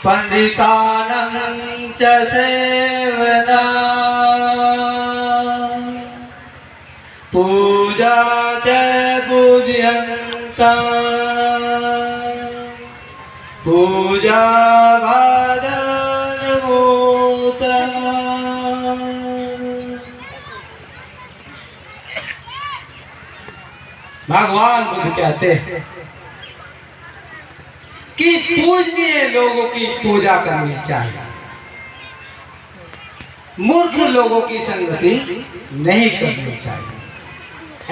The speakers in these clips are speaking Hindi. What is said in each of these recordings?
पंडितानं च सेवना पूजा च पूजयन्तं पूजा भगवान बुद्ध कहते हैं कि पूजनीय लोगों की पूजा करनी चाहिए, मूर्ख लोगों की संगति नहीं करनी चाहिए,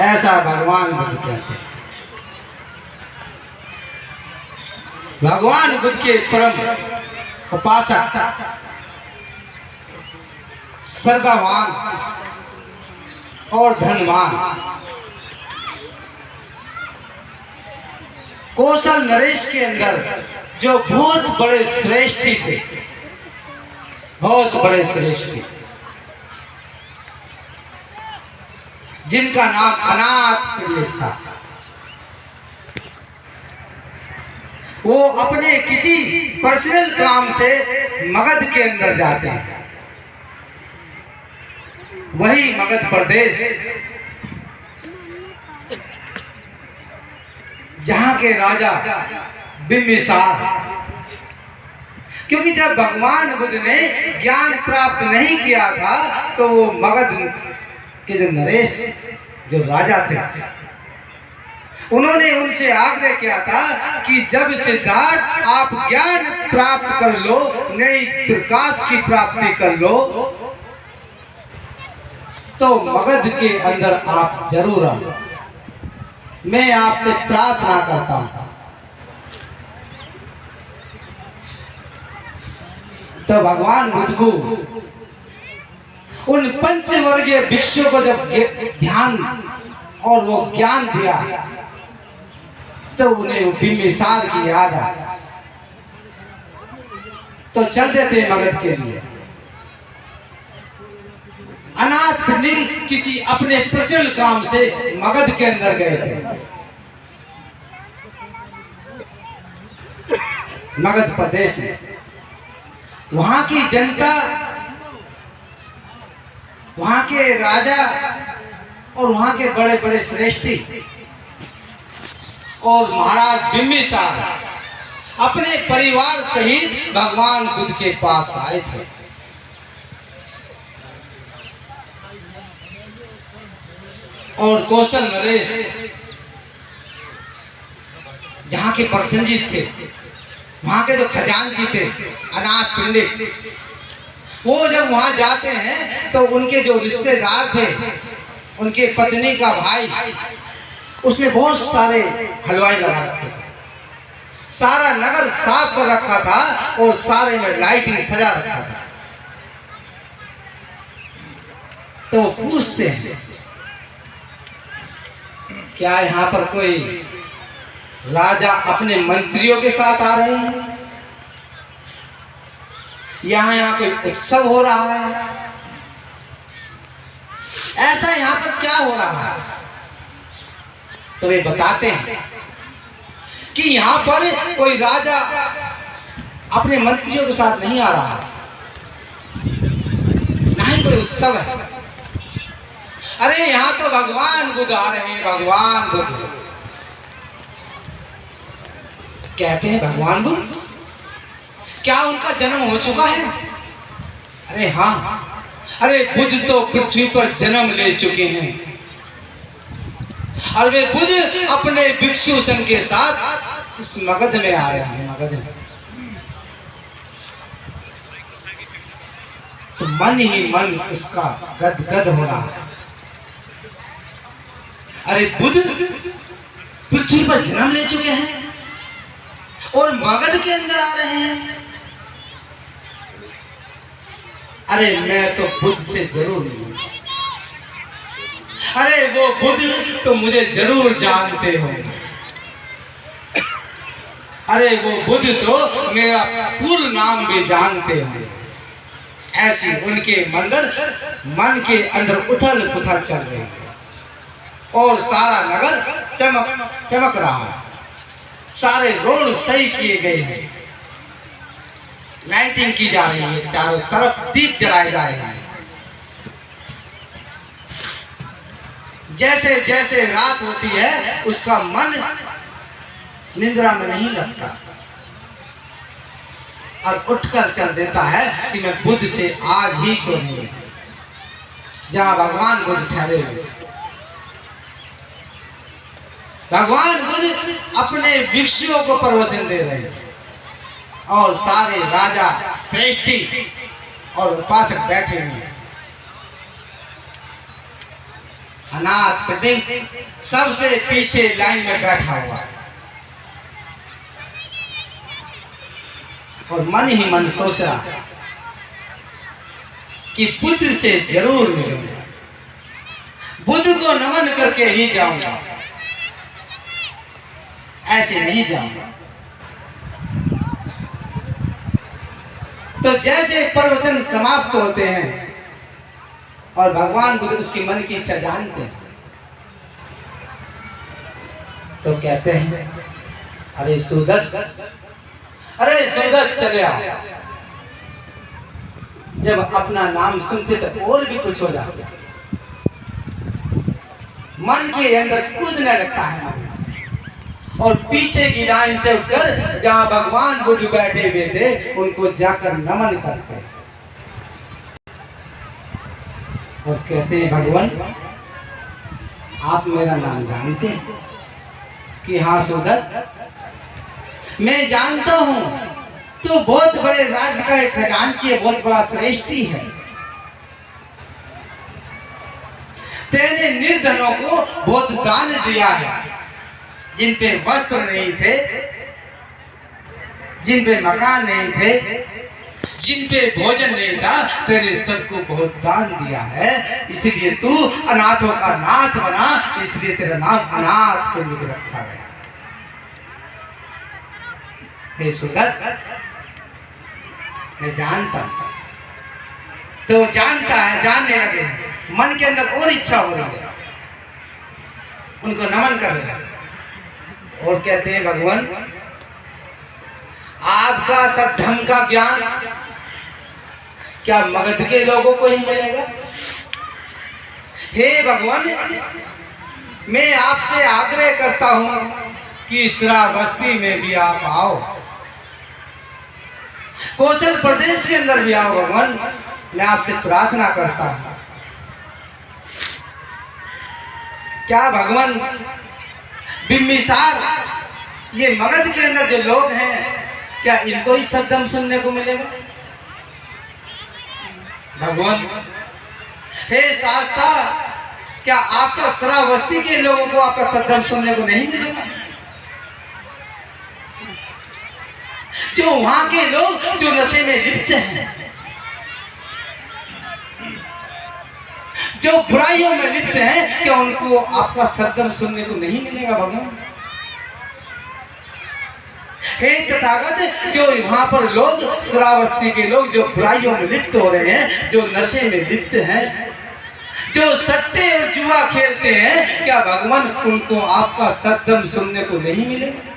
ऐसा भगवान बुद्ध कहते हैं। भगवान बुद्ध के परम उपासक श्रद्धावान और धनवान कौशल नरेश के अंदर जो बहुत बड़े श्रेष्ठी थे, बहुत बड़े श्रेष्ठी, जिनका नाम अनाथ पिंडिक था, वो अपने किसी पर्सनल काम से मगध के अंदर जाते हैं। वही मगध प्रदेश जहां के राजा बिंबिसार, क्योंकि जब भगवान बुद्ध ने ज्ञान प्राप्त नहीं किया था तो वो मगध के जो नरेश जो राजा थे, उन्होंने उनसे आग्रह किया था कि जब सिद्धार्थ आप ज्ञान प्राप्त कर लो, नई प्रकाश की प्राप्ति कर लो, तो मगध के अंदर आप जरूर आओ, मैं आपसे प्रार्थना करता हूं। तो भगवान बुद्ध को उन पंचवर्गीय भिक्षुओं को जब ध्यान और वो ज्ञान दिया तो उन्हें बिंबिसार की याद आई, तो चल देते मगध के लिए। अनाथ पिंडिक किसी अपने पर्सनल काम से मगध के अंदर गए थे। मगध प्रदेश में वहां की जनता, वहां के राजा और वहां के बड़े बड़े श्रेष्ठी और महाराज बिंबिसार अपने परिवार सहित भगवान बुद्ध के पास आए थे। और कौशल नरेश जहां के प्रसन्नजीत थे, वहां के जो खजांची थे अनाथ पिंडिक, वो जब वहां जाते हैं तो उनके जो रिश्तेदार थे, उनके पत्नी का भाई, उसने बहुत सारे हलवाई लगा रखे थे, सारा नगर साफ कर रखा था और सारे में लाइटिंग सजा रखा था। तो वो पूछते हैं क्या यहाँ पर कोई राजा अपने मंत्रियों के साथ आ रहे हैं, यहाँ कोई उत्सव हो रहा है, ऐसा यहाँ पर क्या हो रहा है? तो वे बताते हैं कि यहाँ पर कोई राजा अपने मंत्रियों के साथ नहीं आ रहा है, ना ही कोई उत्सव है। अरे यहाँ तो भगवान बुद्ध आ रहे हैं, भगवान बुद्ध। कहते हैं भगवान बुद्ध, क्या उनका जन्म हो चुका है? अरे हाँ, अरे बुद्ध तो पृथ्वी पर जन्म ले चुके हैं और वे बुद्ध अपने भिक्षु संघ के साथ इस मगध में आ रहे हैं। मगध में तो मन ही मन उसका गदगद हो रहा है। अरे बुद्ध पृथ्वी पर जन्म ले चुके हैं और मगध के अंदर आ रहे हैं। अरे मैं तो बुद्ध से जरूर मिलूंगा, अरे वो बुद्ध तो मुझे जरूर जानते होंगे, अरे वो बुद्ध तो मेरा पूर्ण नाम भी जानते होंगे। ऐसी उनके मन के अंदर उथल पुथल चल रही है और सारा नगर चमक रहा है। सारे रोड सही किए गए हैं, लाइटिंग की जा रही है, चारों तरफ दीप जलाए जा रहे हैं। जैसे जैसे रात होती है उसका मन निंद्रा में नहीं लगता और उठकर चल देता है कि मैं बुद्ध से आज ही क्यों नहीं, जहां भगवान बुद्ध ठहरे हुए। भगवान बुद्ध अपने भिक्षुओं को प्रवचन दे रहे हैं और सारे राजा श्रेष्ठी और उपासक बैठे हुए हैं। अनाथ पंडित सबसे पीछे लाइन में बैठा हुआ है और मन ही मन सोच रहा है कि बुद्ध से जरूर मिलूंगा, बुद्ध को नमन करके ही जाऊंगा, ऐसे नहीं जाऊंगा। तो जैसे प्रवचन समाप्त होते हैं और भगवान बुद्ध उसकी मन की इच्छा जानते हैं, तो कहते हैं अरे सुदत्त, अरे सुदत्त चले आओ। जब अपना नाम सुनते तो और भी कुछ हो जाता, मन के अंदर कूदने लगता है और पीछे की लाइन से उठकर जहां भगवान बुद्ध बैठे हुए थे उनको जाकर नमन करते और कहते हैं भगवान आप मेरा नाम जानते हैं? कि हाँ सुदत्त मैं जानता हूं, तो बहुत बड़े राज्य का एक खजांची है, बहुत बड़ा श्रेष्ठी है। तेने निर्धनों को बहुत दान दिया है, जिन पे वस्त्र नहीं थे, जिन पे मकान नहीं थे, जिन पे भोजन नहीं था, तेरे सबको बहुत दान दिया है। इसलिए तू अनाथों का नाथ बना, इसलिए तेरा नाम अनाथ को लिख रखा गया। हे सुदत्त मैं जानता हूं, तो जानता है, जानने लगे, मन के अंदर और इच्छा हो रही है, उनको नमन कर रहे हैं और कहते हैं भगवान आपका सब ढंग का ज्ञान क्या मगध के लोगों को ही मिलेगा? हे भगवान मैं आपसे आग्रह करता हूं कि श्रावस्ती में भी आप आओ, कौशल प्रदेश के अंदर भी आओ। भगवान मैं आपसे प्रार्थना करता हूं, क्या भगवान बिंबिसार ये मगध के अंदर जो लोग हैं क्या इनको ही सद्धम सुनने को मिलेगा? भगवान हे शास्ता क्या आपका श्रावस्ती के लोगों को आपका सद्धम सुनने को नहीं मिलेगा? जो वहां के लोग जो नशे में लिप्त हैं, जो बुराइयों में लिप्त हैं, क्या उनको आपका सद्धम सुनने को नहीं मिलेगा? भगवान हे तथागत जो वहां पर लोग श्रावस्ती के लोग जो बुराइयों में लिप्त हो रहे हैं, जो नशे में लिप्त हैं, जो सट्टे और जुआ खेलते हैं, क्या भगवान उनको आपका सद्धम सुनने को नहीं मिलेगा?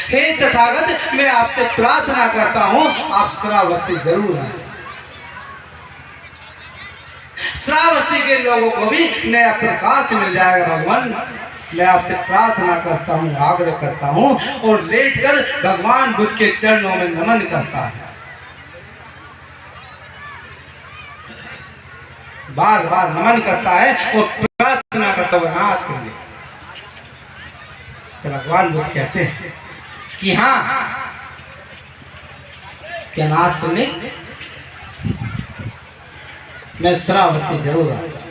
हे तथागत मैं आपसे प्रार्थना करता हूं आप श्रावस्ती जरूर आए, श्रावस्ती के लोगों को भी नया प्रकाश मिल जाएगा। भगवान मैं आपसे प्रार्थना करता हूं, आग्रह करता हूं और लेटकर भगवान बुद्ध के चरणों में नमन करता है, बार बार नमन करता है और प्रार्थना करता हुआ नाथ के लिए। तो भगवान बुद्ध कहते हैं कि हाँ क्या नाथ पुण्य मैं श्रावस्ती जरूर आऊंगा।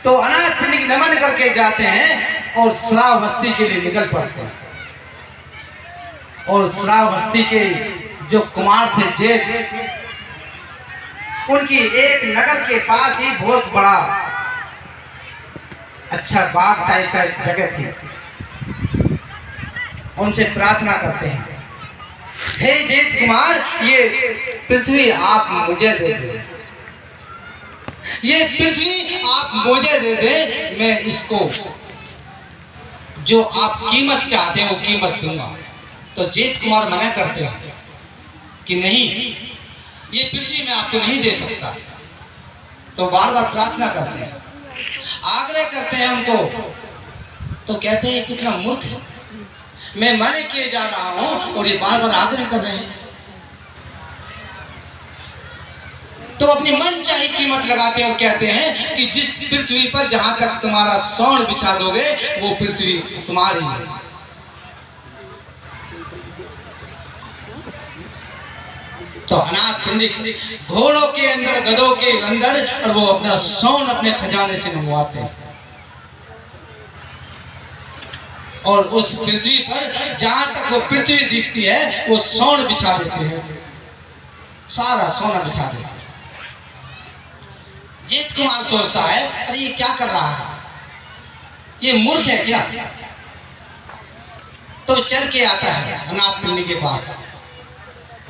तो अनाथ पिंड नमन करके जाते हैं और श्रावस्ती के लिए निकल पड़ते हैं। और श्रावस्ती के जो कुमार थे जेठ, उनकी एक नगर के पास ही बहुत बड़ा अच्छा बाग टाइप का एक जगह थी। उनसे प्रार्थना करते हैं हे जेठ कुमार ये पृथ्वी आप मुझे दे दो, ये पृथ्वी आप मुझे दे दे, मैं इसको जो आप कीमत चाहते हैं वो कीमत दूंगा। तो जीत कुमार मना करते हैं कि नहीं, ये पृथ्वी मैं आपको नहीं दे सकता। तो बार बार प्रार्थना करते हैं, आग्रह करते हैं हमको। तो कहते हैं कितना मूर्ख है, मैं मना किए जा रहा हूं और ये बार बार आग्रह कर रहे हैं। तो अपनी मन चाही कीमत लगाते हैं और कहते हैं कि जिस पृथ्वी पर जहां तक तुम्हारा स्वर्ण बिछा दोगे वो पृथ्वी तुम्हारी है। तो अनाथ पंडित घोड़ों के अंदर, गधों के अंदर, और वो अपना स्वर्ण अपने खजाने से मंगवाते हैं और उस पृथ्वी पर जहां तक वो पृथ्वी दिखती है वो स्वर्ण बिछा देते हैं, सारा सोना बिछा देते हैं। जीत कुमार सोचता है अरे ये क्या कर रहा है, ये मूर्ख है क्या। तो चल के आता है अनाथ पिंडी के पास।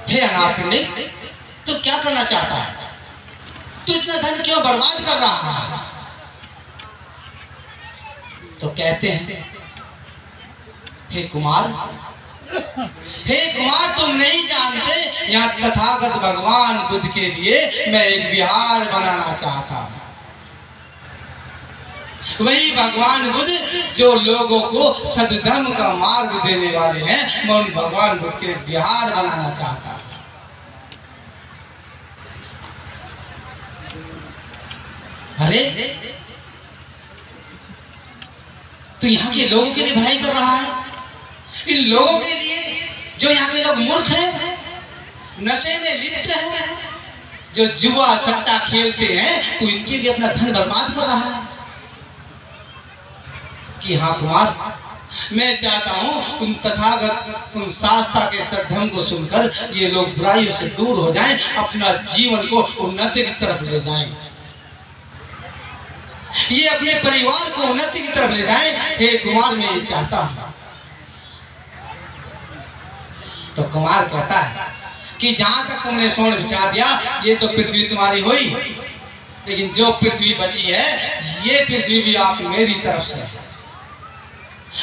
हे अनाथ पिंडी, तू क्या करना चाहता है, तू इतना धन क्यों बर्बाद कर रहा है। तो कहते हैं हे कुमार, तुम नहीं जानते, यहाँ तथागत भगवान बुद्ध के लिए मैं एक विहार बनाना चाहता हूं। वही भगवान बुद्ध जो लोगों को सद्धर्म का मार्ग देने वाले हैं, मैं उन भगवान बुद्ध के विहार बनाना चाहता हूं। अरे तो यहाँ के लोगों के लिए भलाई कर रहा है, इन लोगों के लिए जो यहाँ के लोग मूर्ख हैं, नशे में लिप्त हैं, जो जुआ सट्टा खेलते हैं, तो इनके लिए अपना धन बर्बाद कर रहा है। कि हाँ कुमार, मैं चाहता हूं उन तथागत, उन शास्त्रा के सद्धर्म को सुनकर ये लोग बुराइयों से दूर हो जाएं, अपना जीवन को उन्नति की तरफ ले जाएं, ये अपने परिवार को उन्नति की तरफ ले जाएं। हे कुमार, मैं ये चाहता हूं। तो कुमार कहता है कि जहां तक तुमने स्वर्ण बिछा दिया ये तो पृथ्वी तुम्हारी हुई, लेकिन जो पृथ्वी बची है ये पृथ्वी भी आप मेरी तरफ से है,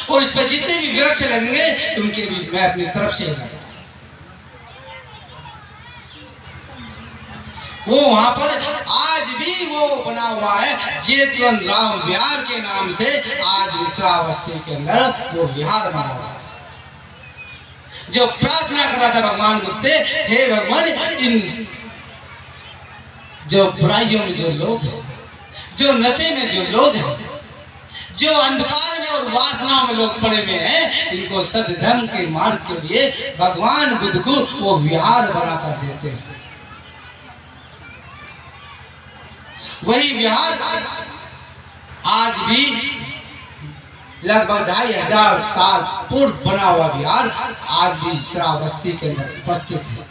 और इस पर जितने भी वृक्ष लगेंगे उनके भी मैं अपनी तरफ से लगूंगा। वो वहां पर आज भी वो बना हुआ है जेतवन राम विहार के नाम से, आज विश्रावस्ती के अंदर वो विहार बना हुआ है। जो प्रार्थना कर रहा था भगवान बुद्ध से, हे भगवान, इन जो बुराइयों में जो लोग हैं, जो नशे में जो लोग हैं, जो अंधकार में और वासनाओं में लोग पड़े हुए हैं, इनको सद्धर्म के मार्ग के लिए भगवान बुद्ध को वो विहार बना कर देते हैं। वही विहार आज भी लगभग 2500 साल पूर्व बना हुआ विहार आज भी श्रावस्ती के अंदर उपस्थित है।